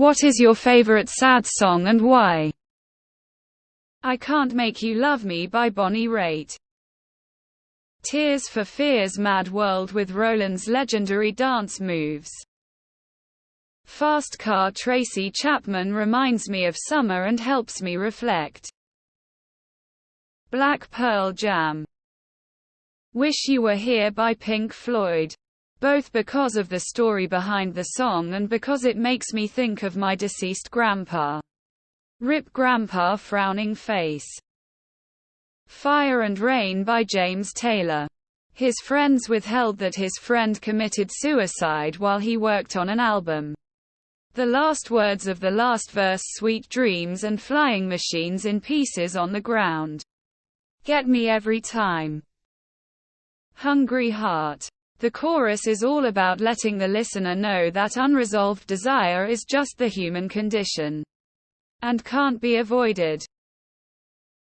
What is your favorite sad song and why? I Can't Make You Love Me by Bonnie Raitt. Tears for Fears Mad World with Roland's legendary dance moves. Fast Car Tracy Chapman reminds me of summer and helps me reflect. Black Pearl Jam. Wish You Were Here by Pink Floyd. Both because of the story behind the song and because it makes me think of my deceased grandpa. Rip Grandpa Frowning Face. Fire and Rain by James Taylor. His friends withheld that his friend committed suicide while he worked on an album. The last words of the last verse, sweet dreams and flying machines in pieces on the ground. Get me every time. Hungry Heart. The chorus is all about letting the listener know that unresolved desire is just the human condition and can't be avoided.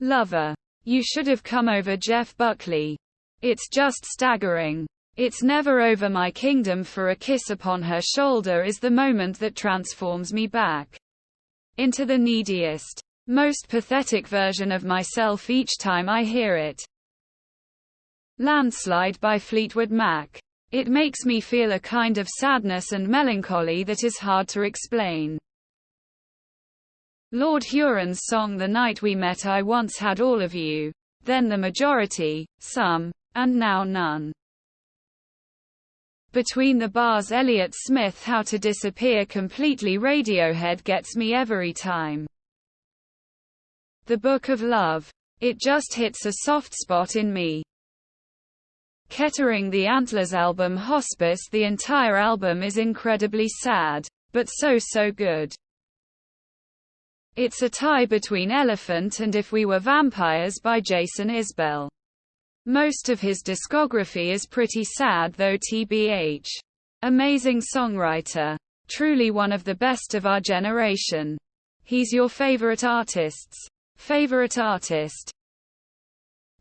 Lover. You Should Have Come Over Jeff Buckley. It's just staggering. It's never over. My kingdom for a kiss upon her shoulder is the moment that transforms me back into the neediest, most pathetic version of myself each time I hear it. Landslide by Fleetwood Mac. It makes me feel a kind of sadness and melancholy that is hard to explain. Lord Huron's song The Night We Met. I once had all of you, then the majority, some, and now none. Between the Bars Elliott Smith. How to Disappear Completely. Radiohead gets me every time. The Book of Love. It just hits a soft spot in me. Kettering. The Antlers album Hospice. The entire album is incredibly sad, but so good. It's a tie between Elephant and If We Were Vampires by Jason Isbell. Most of his discography is pretty sad though, tbh. Amazing songwriter. Truly one of the best of our generation. He's your favorite artist's favorite artist.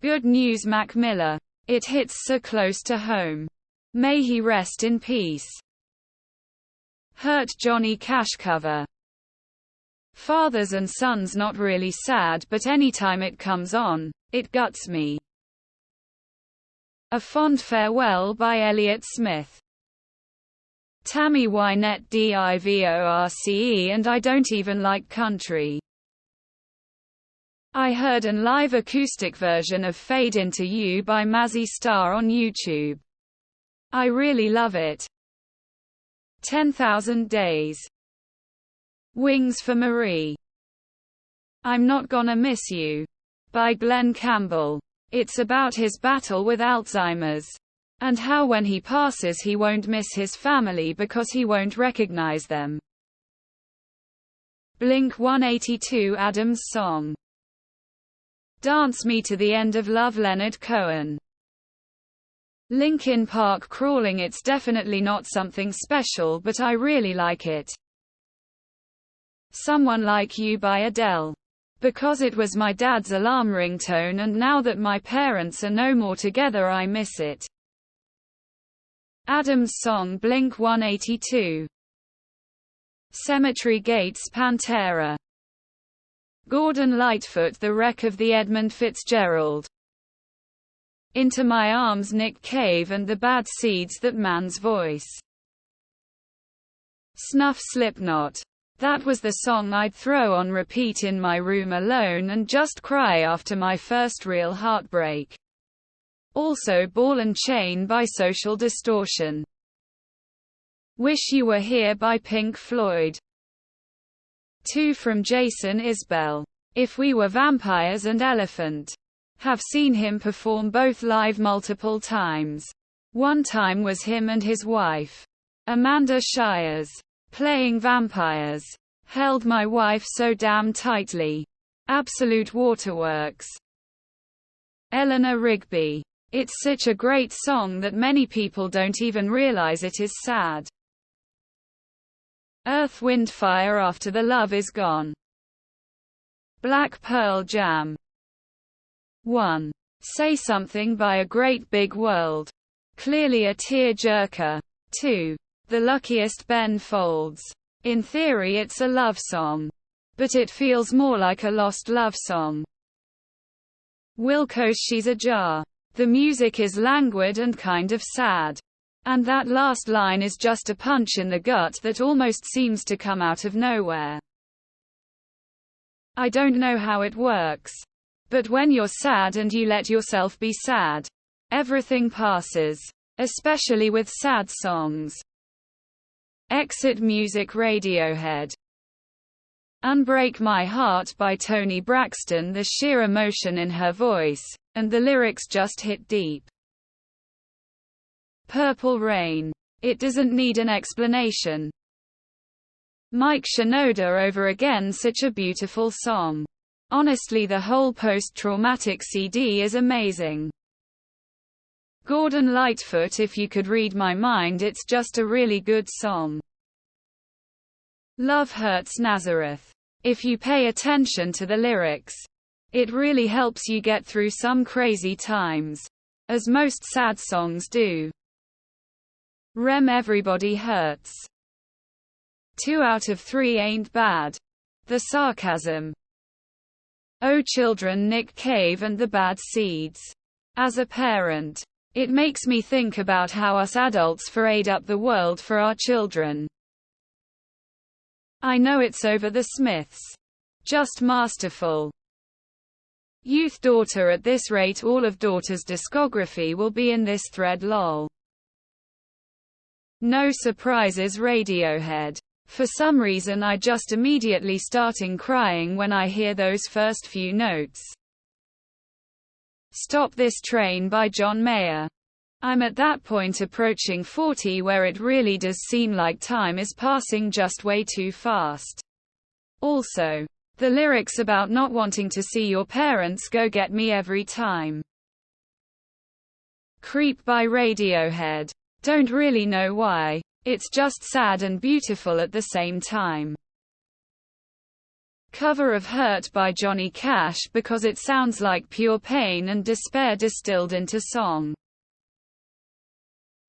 Good News. Mac Miller. It hits so close to home. May he rest in peace. Hurt. Johnny Cash cover. Fathers and Sons. Not really sad, but anytime it comes on, it guts me. A Fond Farewell by Elliott Smith. Tammy Wynette. Divorce. And I don't even like country. I heard an live acoustic version of Fade Into You by Mazzy Star on YouTube. I really love it. 10,000 Days. Wings for Marie. I'm Not Gonna Miss You by Glenn Campbell. It's about his battle with Alzheimer's and how when he passes he won't miss his family because he won't recognize them. Blink-182. Adam's Song. Dance Me to the End of Love. Leonard Cohen. Linkin Park. Crawling. It's definitely not something special, but I really like it. Someone Like You by Adele. Because it was my dad's alarm ringtone and now that my parents are no more together I miss it. Adam's Song. Blink-182. Cemetery Gates. Pantera. Gordon Lightfoot. The Wreck of the Edmund Fitzgerald. Into My Arms. Nick Cave and the Bad Seeds. That Man's Voice. Snuff. Slipknot. That was the song I'd throw on repeat in my room alone and just cry after my first real heartbreak. Also Ball and Chain by Social Distortion. Wish You Were Here by Pink Floyd. 2 from Jason Isbell. If We Were Vampires and Elephant. Have seen him perform both live multiple times. One time was him and his wife, Amanda Shires, playing vampires. Held My Wife So Damn Tightly. Absolute waterworks. Eleanor Rigby. It's such a great song that many people don't even realize it is sad. Earth, Wind, Fire. After the Love Is Gone. Black Pearl Jam. 1. Say Something by A Great Big World. Clearly a tear-jerker. 2. The Luckiest Ben Folds. In theory it's a love song. But it feels more like a lost love song. Wilco's She's a Jar. The music is languid and kind of sad. And that last line is just a punch in the gut that almost seems to come out of nowhere. I don't know how it works. But when you're sad and you let yourself be sad, everything passes. Especially with sad songs. Exit music. Radiohead. Unbreak My Heart by Toni Braxton. The sheer emotion in her voice, and the lyrics just hit deep. Purple Rain. It doesn't need an explanation. Mike Shinoda Over Again. Such a beautiful song. Honestly, the whole post-traumatic CD is amazing. Gordon Lightfoot If You Could Read My Mind. It's just a really good song. Love Hurts Nazareth. If you pay attention to the lyrics, it really helps you get through some crazy times, as most sad songs do. Rem Everybody Hurts. 2 out of 3 ain't bad. The sarcasm. Oh Children. Nick Cave and the Bad Seeds. As a parent, it makes me think about how us adults parade up the world for our children. I know it's over the Smiths. Just masterful. Youth Daughter. At this rate all of Daughter's discography will be in this thread. Lol. No Surprises. Radiohead. For some reason I just immediately starting crying when I hear those first few notes. Stop This Train by John Mayer. I'm at that point approaching 40 where it really does seem like time is passing just way too fast. Also, the lyrics about not wanting to see your parents go get me every time. Creep by Radiohead. Don't really know why. It's just sad and beautiful at the same time. Cover of Hurt by Johnny Cash because it sounds like pure pain and despair distilled into song.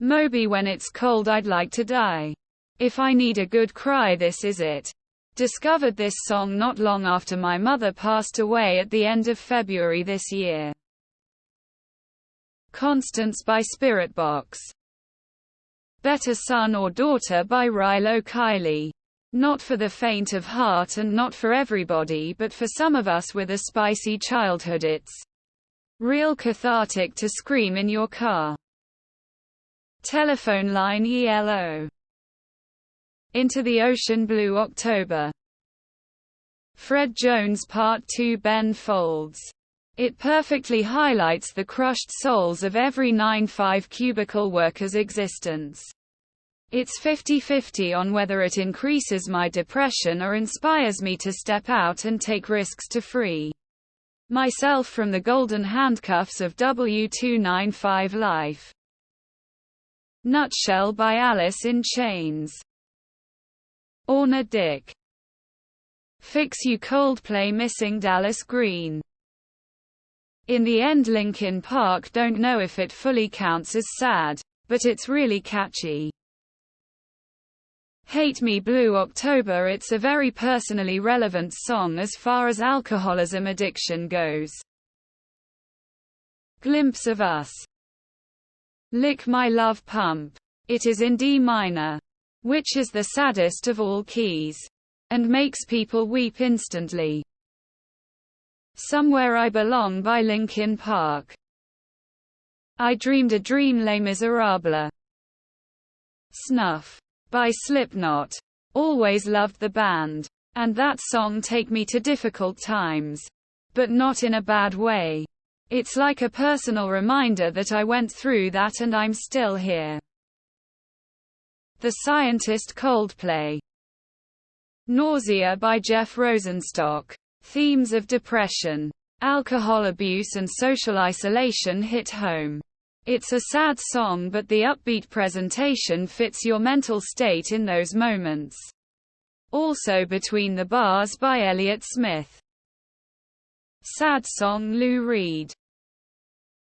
Moby When It's Cold I'd Like to Die. If I need a good cry this is it. Discovered this song not long after my mother passed away at the end of February this year. Constance by Spiritbox. Better Son or Daughter by Rilo Kiley. Not for the faint of heart and not for everybody, but for some of us with a spicy childhood it's real cathartic to scream in your car. Telephone Line. ELO. Into the Ocean. Blue October. Fred Jones Part 2. Ben Folds. It perfectly highlights the crushed souls of every 9-5 cubicle worker's existence. It's 50-50 on whether it increases my depression or inspires me to step out and take risks to free myself from the golden handcuffs of W295 life. Nutshell by Alice in Chains. Orna Dick. Fix You. Coldplay. Missing Dallas Green. In the end Linkin Park don't know if it fully counts as sad, but it's really catchy. Hate Me. Blue October. It's a very personally relevant song as far as alcoholism addiction goes. Glimpse of Us. Lick My Love Pump. It is in D minor, which is the saddest of all keys, and makes people weep instantly. Somewhere I Belong by Linkin Park. I Dreamed a Dream. Les Miserables. Snuff by Slipknot. Always loved the band. And that song Take Me to Difficult Times. But not in a bad way. It's like a personal reminder that I went through that and I'm still here. The Scientist. Coldplay. Nausea by Jeff Rosenstock. Themes of depression, alcohol abuse and social isolation hit home. It's a sad song but the upbeat presentation fits your mental state in those moments. Also Between the Bars by Elliott Smith. Sad song. Lou Reed.